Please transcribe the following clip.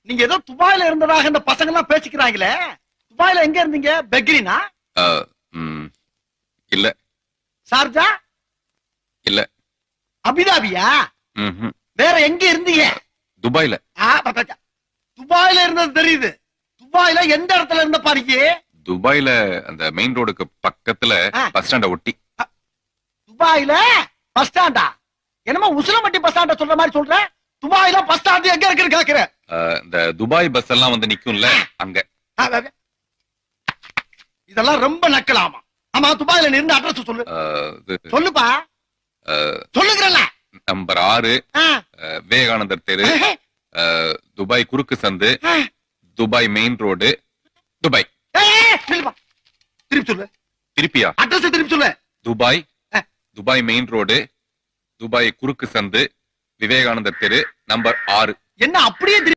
நீங்க ஏதோ துபாயில இருந்ததாக இந்த பசங்க எல்லாம் பேசிக்கிறாங்களே, துபாயில எங்க இருந்தீங்க? பெக்ரினா? இல்ல. சார்ஜா? இல்ல. அபிதாபியா? வேற எங்க இருந்தீங்க? துபாயில. துபாயில இருந்தது தெரியுது. துபாயில எந்த இடத்துல இருந்த பாருங்க? துபாயில அந்த மெயின் ரோடுக்கு பக்கத்துல பஸ் ஸ்டாண்ட ஒட்டி. துபாயில பஸ் ஸ்டாண்டா? என்னமோ உசிலம்பட்டி பஸ் ஸ்டாண்ட சொல்ற மாதிரி சொல்ற. துபாயில பஸ் ஸ்டாண்ட் எங்க இருக்குன்னு கேக்குற? இந்த துபாய் பஸ் எல்லாம் வந்து நிக்கும்ல அங்க. இதெல்லாம் ரொம்ப நக்கலாமா? ஆமா, துபாயில நின்று அட்ரஸ் சொல்லு. சொல்லுப்பா. சொல்லுங்கறல. நம்பர் 6 விவேகானந்தர் தெரு, துபாய் குறுக்கு சந்து, துபாய் மெயின் ரோடு, துபாய். திருப்பி சொல்லு. திருப்பியா? அட்ரஸ் திருப்பி சொல்லு. Dubai, Dubai main road, Dubai குறுக்கு சந்து, விவேகானந்தர் தெரு, நம்பர் 6. என்ன அப்படியே